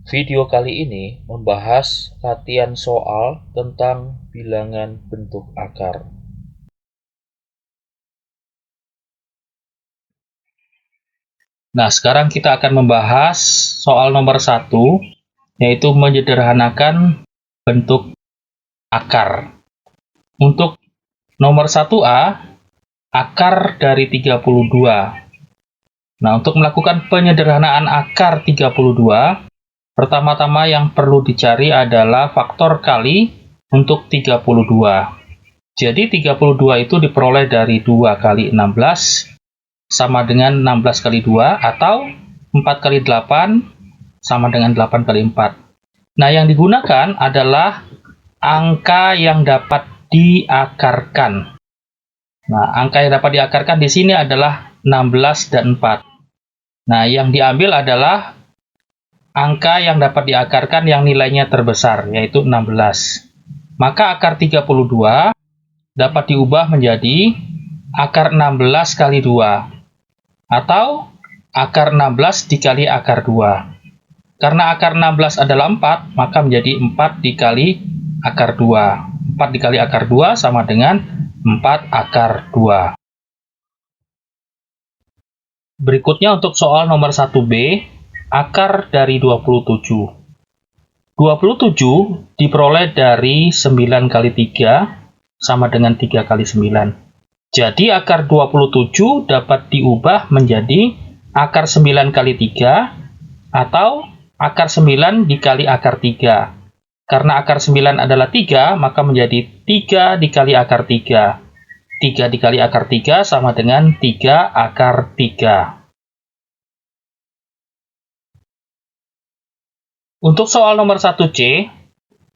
Video kali ini membahas latihan soal tentang bilangan bentuk akar. Nah, sekarang kita akan membahas soal nomor 1, yaitu menyederhanakan bentuk akar. Untuk nomor 1A, akar dari 32. Nah, untuk melakukan penyederhanaan akar 32, pertama-tama yang perlu dicari adalah faktor kali untuk 32. Jadi 32 itu diperoleh dari 2 kali 16 sama dengan 16 kali 2 atau 4 kali 8 sama dengan 8 kali 4. Nah, yang digunakan adalah angka yang dapat diakarkan. Nah, angka yang dapat diakarkan di sini adalah 16 dan 4. Nah, yang diambil adalah angka yang dapat diakarkan yang nilainya terbesar, yaitu 16. Maka akar 32 dapat diubah menjadi akar 16 kali 2, atau akar 16 dikali akar 2. Karena akar 16 adalah 4, maka menjadi 4 dikali akar 2. 4 dikali akar 2 sama dengan 4 akar 2. Berikutnya untuk soal nomor 1B, akar dari 27. 27 diperoleh dari 9 kali 3 sama dengan 3 kali 9. Jadi akar 27 dapat diubah menjadi akar 9 kali 3 atau akar 9 dikali akar 3. Karena akar 9 adalah 3, maka menjadi 3 dikali akar 3. 3 dikali akar 3 sama dengan 3 akar 3. Untuk soal nomor 1C,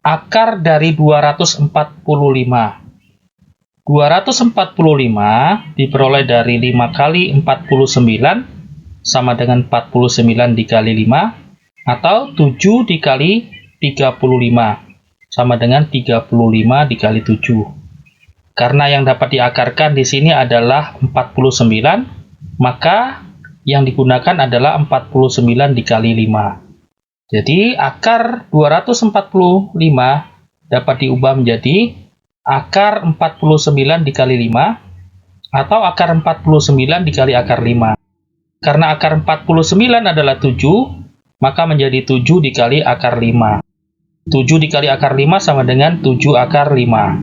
akar dari 245. 245 diperoleh dari 5 kali 49 sama dengan 49 dikali 5 atau 7 dikali 35 sama dengan 35 dikali 7. Karena yang dapat diakarkan di sini adalah 49, maka yang digunakan adalah 49 dikali 5. Jadi akar 245 dapat diubah menjadi akar 49 dikali 5 atau akar 49 dikali akar 5. Karena akar 49 adalah 7, maka menjadi 7 dikali akar 5. 7 dikali akar 5 sama dengan 7 akar 5.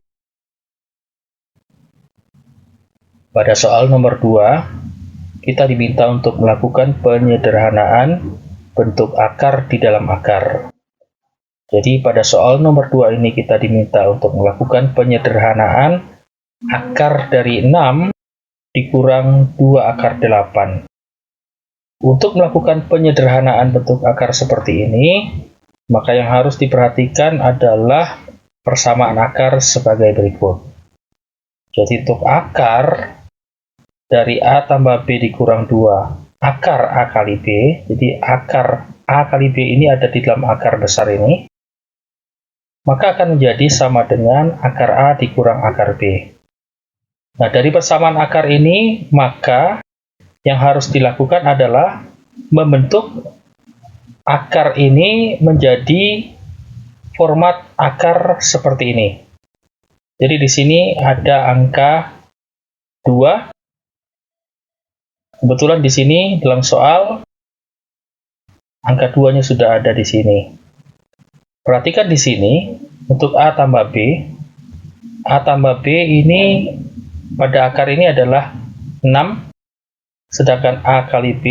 Pada soal nomor 2, kita diminta untuk melakukan penyederhanaan bentuk akar di dalam akar. Jadi pada soal nomor 2 ini kita diminta untuk melakukan penyederhanaan akar dari 6 dikurang 2 akar 8. Untuk melakukan penyederhanaan bentuk akar seperti ini, maka yang harus diperhatikan adalah persamaan akar sebagai berikut. Jadi untuk akar dari A tambah B dikurang 2 akar A kali B, jadi akar A kali B ini ada di dalam akar besar ini, maka akan menjadi sama dengan akar A dikurang akar B. Nah, dari persamaan akar ini, maka yang harus dilakukan adalah membentuk akar ini menjadi format akar seperti ini. Jadi di sini ada angka 2. Kebetulan di sini dalam soal angka 2-nya sudah ada di sini. Perhatikan di sini untuk A tambah B. A tambah B ini pada akar ini adalah 6, sedangkan A kali B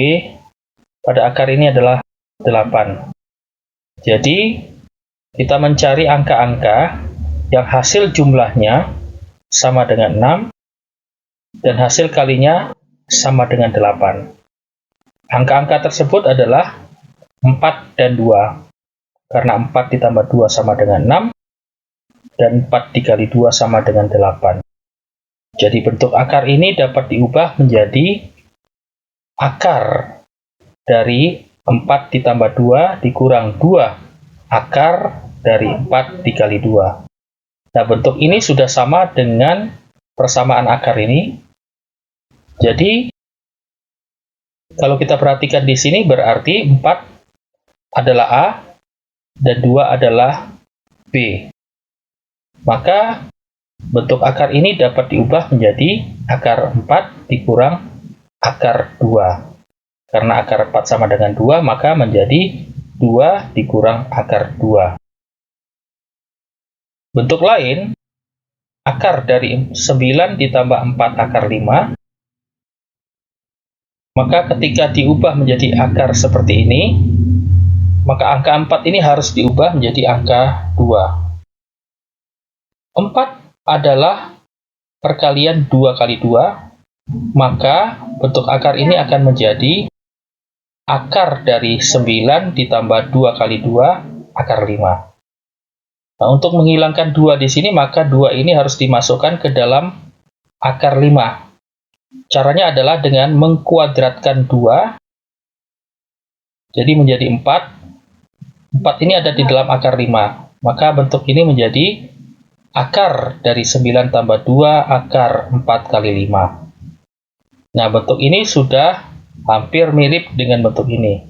pada akar ini adalah 8. Jadi kita mencari angka-angka yang hasil jumlahnya sama dengan 6 dan hasil kalinya sama dengan 8. Angka-angka tersebut adalah 4 dan 2. Karena 4 ditambah 2 sama dengan 6, dan 4 dikali 2 sama dengan 8. Jadi bentuk akar ini dapat diubah menjadi akar dari 4 ditambah 2 dikurang 2 akar dari 4 dikali 2. Nah, bentuk ini sudah sama dengan persamaan akar ini. Jadi, kalau kita perhatikan di sini berarti 4 adalah A, dan 2 adalah B. Maka bentuk akar ini dapat diubah menjadi akar 4 dikurang akar 2. Karena akar 4 sama dengan 2, maka menjadi 2 dikurang akar 2. Bentuk lain, akar dari 9 ditambah 4 akar 5, maka ketika diubah menjadi akar seperti ini, maka angka 4 ini harus diubah menjadi angka 2. 4 adalah perkalian 2 kali 2, maka bentuk akar ini akan menjadi akar dari 9 ditambah 2 kali 2, akar 5. Nah, untuk menghilangkan 2 di sini, maka 2 ini harus dimasukkan ke dalam akar 5. Caranya adalah dengan mengkuadratkan 2, jadi menjadi 4. 4 ini ada di dalam akar 5. Maka bentuk ini menjadi akar dari 9 tambah 2, akar 4 kali 5. Nah, bentuk ini sudah hampir mirip dengan bentuk ini.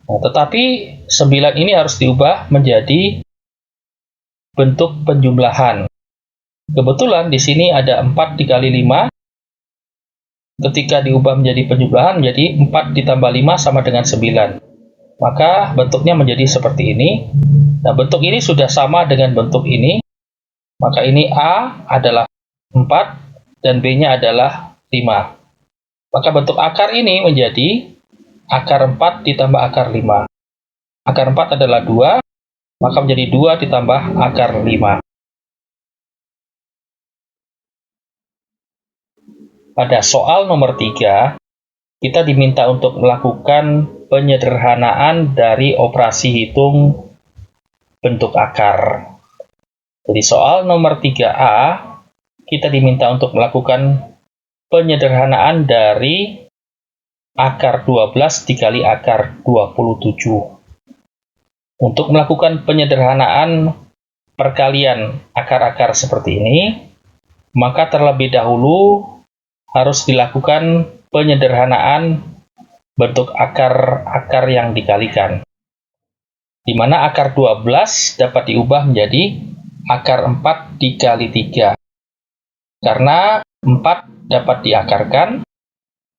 Nah, tetapi 9 ini harus diubah menjadi bentuk penjumlahan. Kebetulan di sini ada 4 dikali 5. Ketika diubah menjadi penjumlahan, menjadi 4 ditambah 5 sama dengan 9. Maka bentuknya menjadi seperti ini. Nah, bentuk ini sudah sama dengan bentuk ini. Maka ini A adalah 4 dan B-nya adalah 5. Maka bentuk akar ini menjadi akar 4 ditambah akar 5. Akar 4 adalah 2. Maka menjadi 2 ditambah akar 5. Pada soal nomor 3, kita diminta untuk melakukan penyederhanaan dari operasi hitung bentuk akar. Jadi soal nomor 3A, kita diminta untuk melakukan penyederhanaan dari akar 12 dikali akar 27. Untuk melakukan penyederhanaan perkalian akar-akar seperti ini, maka terlebih dahulu harus dilakukan penyederhanaan bentuk akar-akar yang dikalikan, di mana akar 12 dapat diubah menjadi akar 4 dikali 3. Karena 4 dapat diakarkan,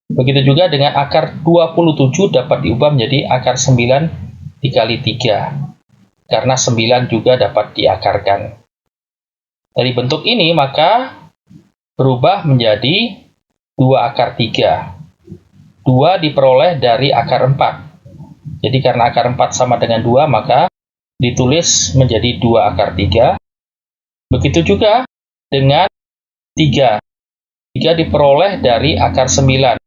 begitu juga dengan akar 27 dapat diubah menjadi akar 9 dikali 3, karena 9 juga dapat diakarkan. Dari bentuk ini, maka berubah menjadi 2 akar 3. 2 diperoleh dari akar 4. Jadi karena akar 4 sama dengan 2, maka ditulis menjadi 2 akar 3. Begitu juga dengan 3. 3 diperoleh dari akar 9.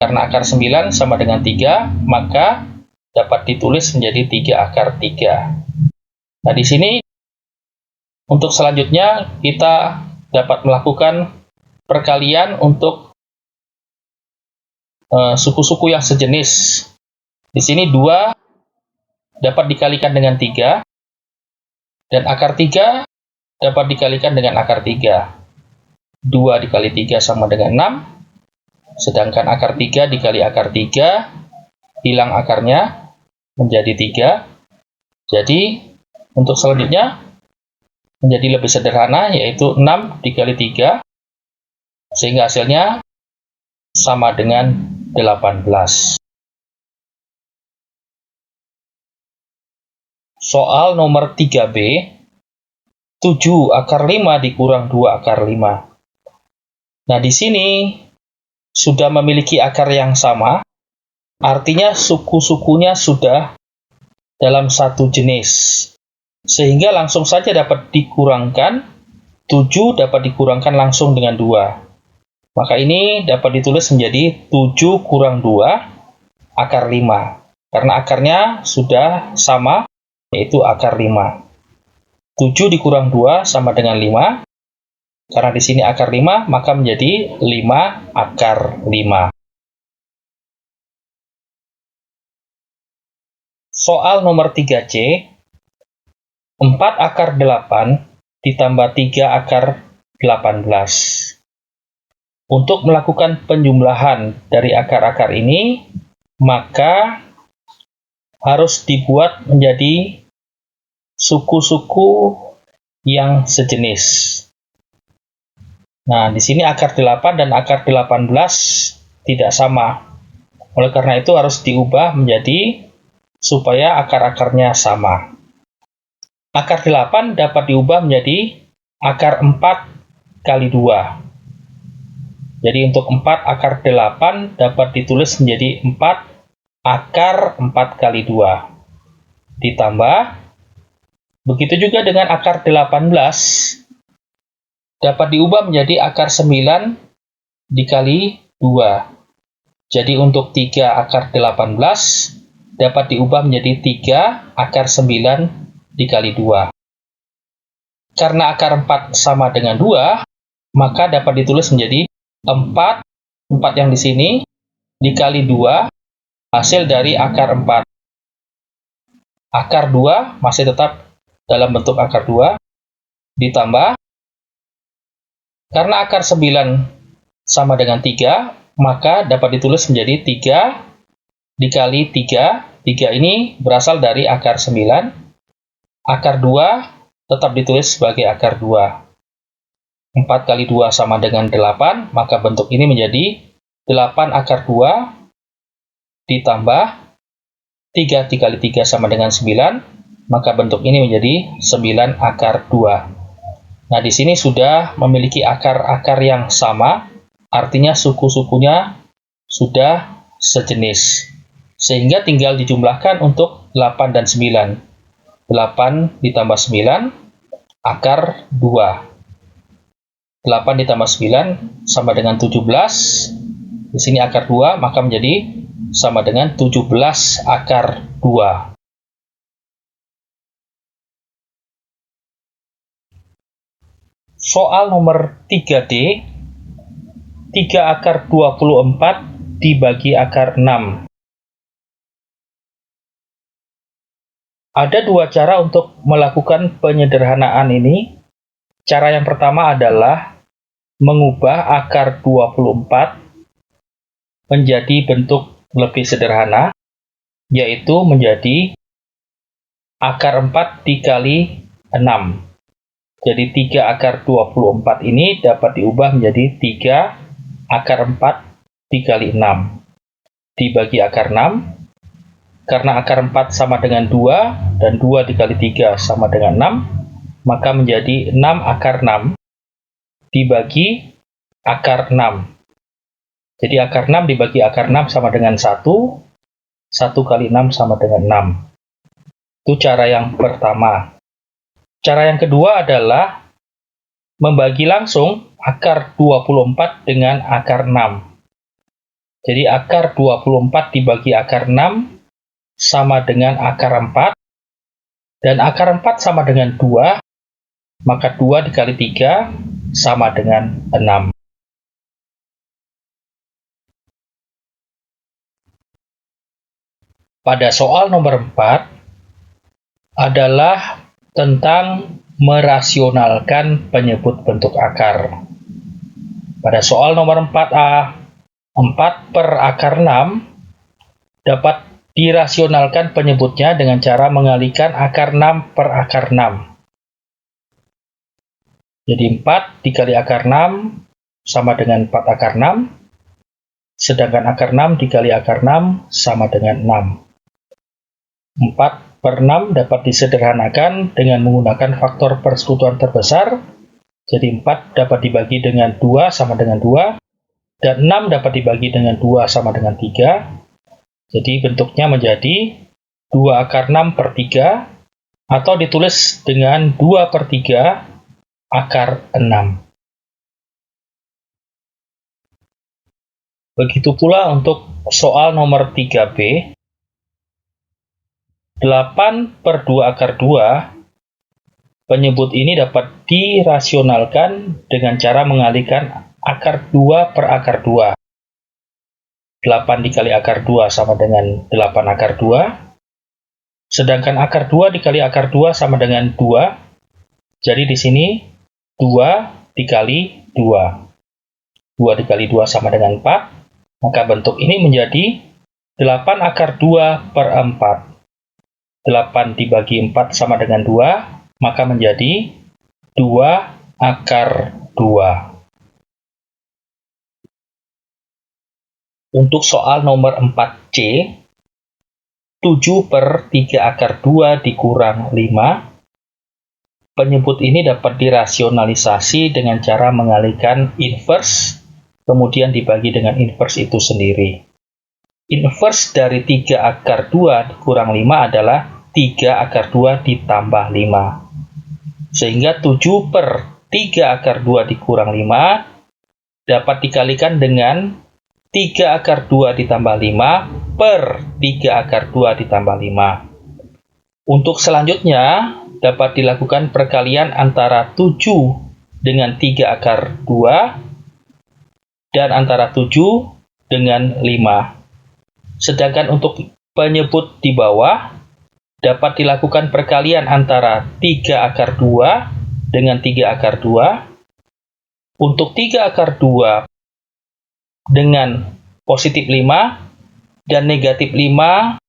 Karena akar 9 sama dengan 3, maka dapat ditulis menjadi 3 akar 3. Nah, di sini untuk selanjutnya kita dapat melakukan perkalian untuk suku-suku yang sejenis. Di sini 2 dapat dikalikan dengan 3, dan akar 3 dapat dikalikan dengan akar 3. 2 dikali 3 sama dengan 6, sedangkan akar 3 dikali akar 3, hilang akarnya, menjadi 3. Jadi, untuk selanjutnya menjadi lebih sederhana, yaitu 6 dikali 3, sehingga hasilnya sama dengan 18. Soal nomor 3B, 7 akar 5 dikurang 2 akar 5. Nah, di sini sudah memiliki akar yang sama, artinya suku-sukunya sudah dalam satu jenis. Sehingga langsung saja dapat dikurangkan, 7 dapat dikurangkan langsung dengan 2. Maka ini dapat ditulis menjadi 7 kurang 2 akar 5. Karena akarnya sudah sama, yaitu akar 5. 7 dikurang 2 sama dengan 5. Karena di sini akar 5, maka menjadi 5 akar 5. Soal nomor 3C, 4 akar 8 ditambah 3 akar 18. Untuk melakukan penjumlahan dari akar-akar ini, maka harus dibuat menjadi suku-suku yang sejenis. Nah, di sini akar 8 dan akar 18 tidak sama. Oleh karena itu harus diubah menjadi supaya akar-akarnya sama. Akar 8 dapat diubah menjadi akar 4 kali 2. Jadi untuk 4 akar 8 dapat ditulis menjadi 4 akar 4 kali 2. Ditambah, begitu juga dengan akar 18 dapat diubah menjadi akar 9 dikali 2. Jadi untuk 3 akar 18 dapat diubah menjadi 3 akar 9 dikali 2. Karena akar 4 sama dengan 2, maka dapat ditulis menjadi 4 yang di sini dikali 2 hasil dari akar 4. Akar 2 masih tetap dalam bentuk akar 2, ditambah, karena akar 9 sama dengan 3, maka dapat ditulis menjadi 3 dikali 3. 3 ini berasal dari akar 9. Akar 2 tetap ditulis sebagai akar 2. 4 kali 2 sama dengan 8, maka bentuk ini menjadi 8 akar 2 ditambah 3 dikali 3 sama dengan 9, maka bentuk ini menjadi 9 akar 2. Nah, di sini sudah memiliki akar-akar yang sama, artinya suku-sukunya sudah sejenis. Sehingga tinggal dijumlahkan untuk 8 dan 9. 8 ditambah 9, akar 2. 8 ditambah 9 sama dengan 17. Di sini akar 2, maka menjadi sama dengan 17 akar 2. Soal nomor 3D, 3 akar 24 dibagi akar 6. Ada dua cara untuk melakukan penyederhanaan ini. Cara yang pertama adalah mengubah akar 24 menjadi bentuk lebih sederhana, yaitu menjadi akar 4 dikali 6. Jadi 3 akar 24 ini dapat diubah menjadi 3 akar 4 dikali 6. Dibagi akar 6, karena akar 4 sama dengan 2, dan 2 dikali 3 sama dengan 6, maka menjadi 6 akar 6 dibagi akar 6. Jadi akar 6 dibagi akar 6 sama dengan 1, 1 kali 6 sama dengan 6. Itu cara yang pertama. Cara yang kedua adalah membagi langsung akar 24 dengan akar 6. Jadi akar 24 dibagi akar 6 sama dengan akar 4, dan akar 4 sama dengan 2, maka 2 dikali 3 sama dengan 6. Pada soal nomor 4 adalah tentang merasionalkan penyebut bentuk akar. Pada soal nomor 4A, 4 per akar 6 dapat dirasionalkan penyebutnya dengan cara mengalihkan akar 6 per akar 6. Jadi 4 dikali akar 6 sama dengan 4 akar 6, sedangkan akar 6 dikali akar 6 sama dengan 6. 4 per 6 dapat disederhanakan dengan menggunakan faktor persekutuan terbesar. Jadi 4 dapat dibagi dengan 2 sama dengan 2, dan 6 dapat dibagi dengan 2 sama dengan 3. Jadi bentuknya menjadi 2 akar 6 per 3, atau ditulis dengan 2 per 3 akar 6. Begitu pula untuk soal nomor 3B, 8 per 2 akar 2, penyebut ini dapat dirasionalkan dengan cara mengalihkan akar 2 per akar 2. 8 dikali akar 2 sama dengan 8 akar 2. Sedangkan akar 2 dikali akar 2 sama dengan 2. Jadi di sini 2 dikali 2. 2 dikali 2 sama dengan 4. Maka bentuk ini menjadi 8 akar 2 per 4. 8 dibagi 4 sama dengan 2, maka menjadi 2 akar 2. Untuk soal nomor 4C, 7 per 3 akar 2 dikurang 5. Penyebut ini dapat dirasionalisasi dengan cara mengalihkan inverse, kemudian dibagi dengan inverse itu sendiri. Inverse dari 3 akar 2 dikurang 5 adalah 3 akar 2 ditambah 5. Sehingga 7 per 3 akar 2 dikurang 5 dapat dikalikan dengan 3 akar 2 ditambah 5 per 3 akar 2 ditambah 5. Untuk selanjutnya, dapat dilakukan perkalian antara 7 dengan 3 akar 2 dan antara 7 dengan 5. Sedangkan untuk penyebut di bawah, dapat dilakukan perkalian antara 3 akar 2 dengan 3 akar 2. Untuk 3 akar 2 dengan positif 5 dan negatif 5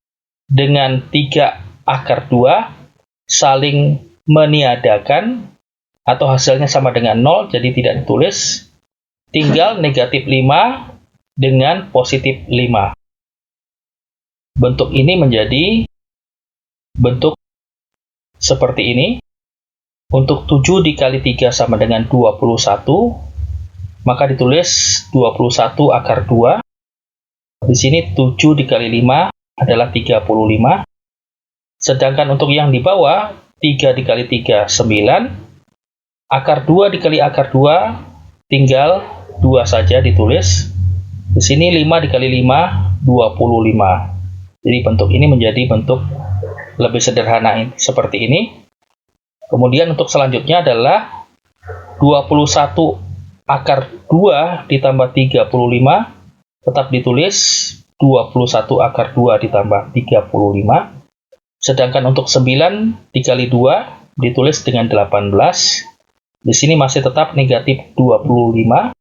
dengan 3 akar 2 saling meniadakan atau hasilnya sama dengan 0, jadi tidak ditulis. Tinggal negatif 5 dengan positif 5. Bentuk ini menjadi bentuk seperti ini. Untuk 7 dikali 3 sama dengan 21, maka ditulis 21 akar 2. Di sini 7 dikali 5 adalah 35. Sedangkan untuk yang di bawah, 3 dikali 3, 9. Akar 2 dikali akar 2, tinggal 2 saja ditulis. Di sini 5 dikali 5, 25. Jadi bentuk ini menjadi bentuk lebih sederhana seperti ini. Kemudian untuk selanjutnya adalah 21 akar 2 ditambah 35, tetap ditulis 21 akar 2 ditambah 35. Sedangkan untuk 9 dikali 2 ditulis dengan 18. Di sini masih tetap negatif 25.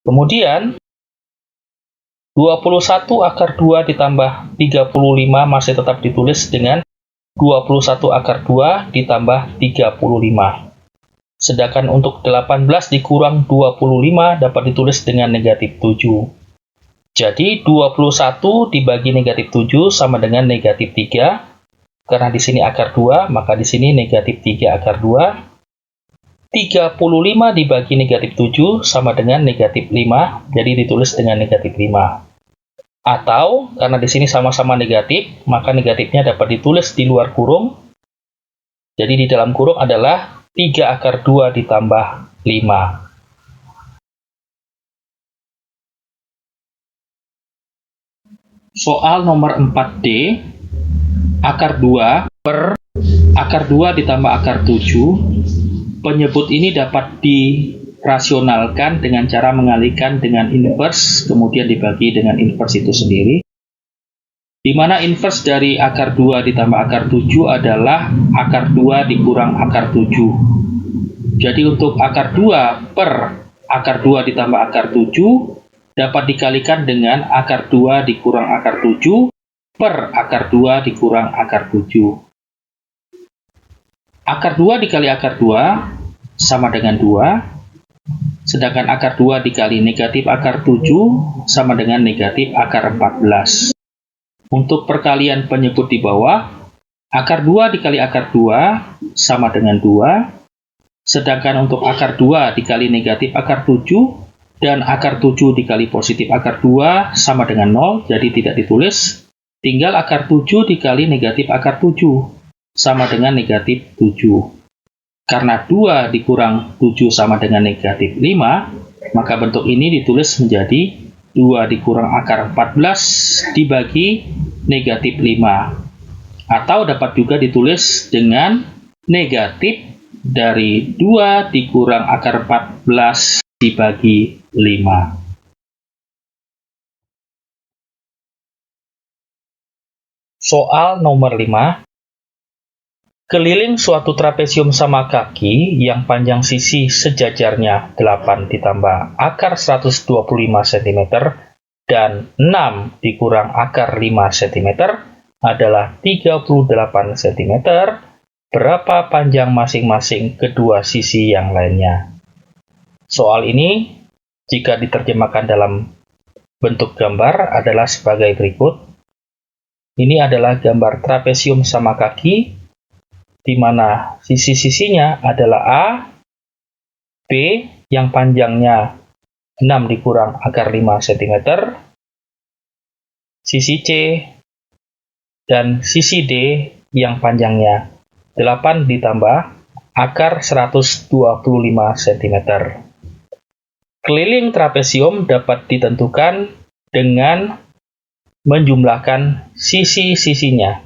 Kemudian 21 akar 2 ditambah 35 masih tetap ditulis dengan 21 akar 2 ditambah 35. Sedangkan untuk 18 dikurang 25 dapat ditulis dengan negatif 7. Jadi 21 dibagi negatif 7 sama dengan negatif 3. Karena di sini akar 2, maka di sini negatif 3 akar 2. 35 dibagi negatif 7 sama dengan negatif 5, jadi ditulis dengan negatif 5. Atau, karena di sini sama-sama negatif, maka negatifnya dapat ditulis di luar kurung. Jadi di dalam kurung adalah 3 akar 2 ditambah 5. Soal nomor 4D, akar 2 per akar 2 ditambah akar 7. Penyebut ini dapat dirasionalkan dengan cara mengalihkan dengan inverse, kemudian dibagi dengan inverse itu sendiri. Di mana inverse dari akar 2 ditambah akar 7 adalah akar 2 dikurang akar 7. Jadi untuk akar 2 per akar 2 ditambah akar 7 dapat dikalikan dengan akar 2 dikurang akar 7 per akar 2 dikurang akar 7. Akar 2 dikali akar 2 sama dengan 2, sedangkan akar 2 dikali negatif akar 7 sama dengan negatif akar 14. Untuk perkalian penyebut di bawah, akar 2 dikali akar 2 sama dengan 2, sedangkan untuk akar 2 dikali negatif akar 7 dan akar 7 dikali positif akar 2 sama dengan 0, jadi tidak ditulis. Tinggal akar 7 dikali negatif akar 7 sama dengan negatif 7. Karena 2 dikurang 7 sama dengan negatif 5, maka bentuk ini ditulis menjadi 2 dikurang akar 14 dibagi negatif 5. Atau dapat juga ditulis dengan negatif dari 2 dikurang akar 14 dibagi 5. Soal nomor 5. Keliling suatu trapesium sama kaki yang panjang sisi sejajarnya 8 ditambah akar 125 cm dan 6 dikurang akar 5 cm adalah 38 cm, berapa panjang masing-masing kedua sisi yang lainnya? Soal ini, jika diterjemahkan dalam bentuk gambar, adalah sebagai berikut. Ini adalah gambar trapesium sama kaki, di mana sisi-sisinya adalah A, B yang panjangnya 6 dikurang akar 5 cm, sisi C, dan sisi D yang panjangnya 8 ditambah akar 125 cm. Keliling trapesium dapat ditentukan dengan menjumlahkan sisi-sisinya.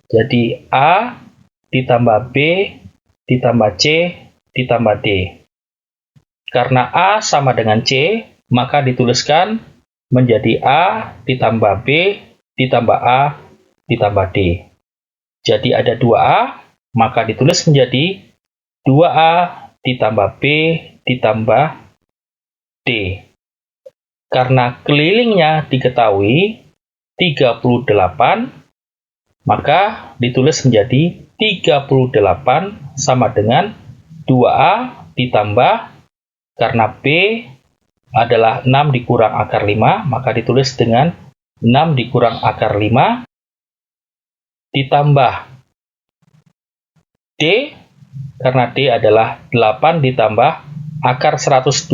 Jadi A ditambah B ditambah C ditambah D. Karena A sama dengan C, maka dituliskan menjadi A ditambah B ditambah A ditambah D. Jadi ada 2A, maka ditulis menjadi 2A ditambah B ditambah D. Karena kelilingnya diketahui 38, maka ditulis menjadi 38 sama dengan 2A ditambah, karena B adalah 6 dikurang akar 5, maka ditulis dengan 6 dikurang akar 5 ditambah D, karena D adalah 8 ditambah akar 125,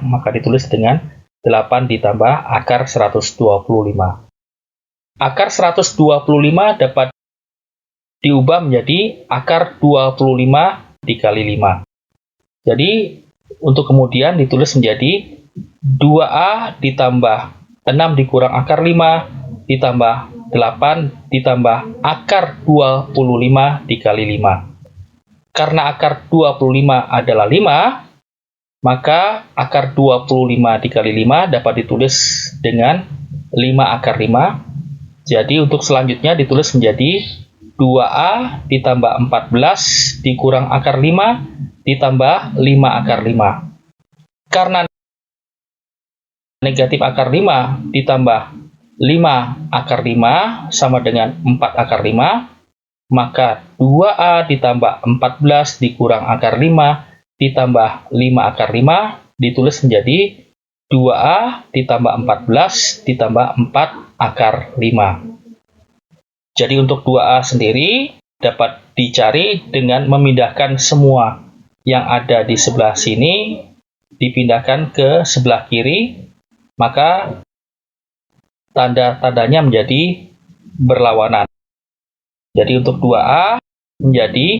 maka ditulis dengan 8 ditambah akar 125. Akar 125 dapat diubah menjadi akar 25 dikali 5. Jadi, untuk kemudian ditulis menjadi 2A ditambah 6 dikurang akar 5 ditambah 8 ditambah akar 25 dikali 5. Karena akar 25 adalah 5, maka akar 25 dikali 5 dapat ditulis dengan 5 akar 5. Jadi untuk selanjutnya ditulis menjadi 2A ditambah 14 dikurang akar 5 ditambah 5 akar 5. Karena negatif akar 5 ditambah 5 akar 5 sama dengan 4 akar 5, maka 2A ditambah 14 dikurang akar 5 ditambah 5 akar 5 ditulis menjadi 2A ditambah 14 ditambah 4 akar 5. Jadi untuk 2A sendiri dapat dicari dengan memindahkan semua yang ada di sebelah sini, dipindahkan ke sebelah kiri, maka tanda-tandanya menjadi berlawanan. Jadi untuk 2A menjadi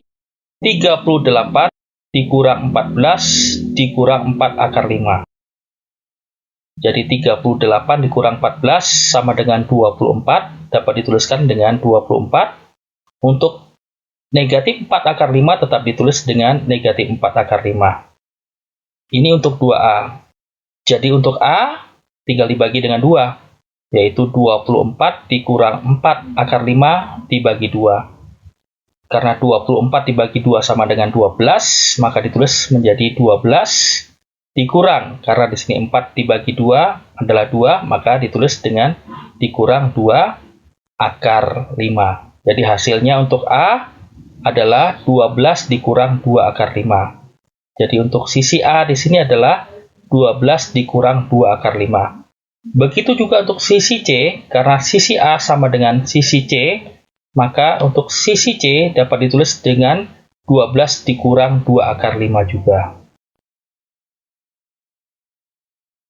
38 dikurang 14 dikurang 4 akar 5. Jadi 38 dikurang 14 sama dengan 24, dapat dituliskan dengan 24. Untuk negatif 4 akar 5 tetap ditulis dengan negatif 4 akar 5. Ini untuk 2A. Jadi untuk A tinggal dibagi dengan 2, yaitu 24 dikurang 4 akar 5 dibagi 2. Karena 24 dibagi 2 sama dengan 12, maka ditulis menjadi 12 dikurang, karena di sini 4 dibagi 2 adalah 2, maka ditulis dengan dikurang 2 akar 5. Jadi hasilnya untuk A adalah 12 dikurang 2 akar 5. Jadi untuk sisi A di sini adalah 12 dikurang 2 akar 5. Begitu juga untuk sisi C, karena sisi A sama dengan sisi C, maka untuk sisi C dapat ditulis dengan 12 dikurang 2 akar 5 juga.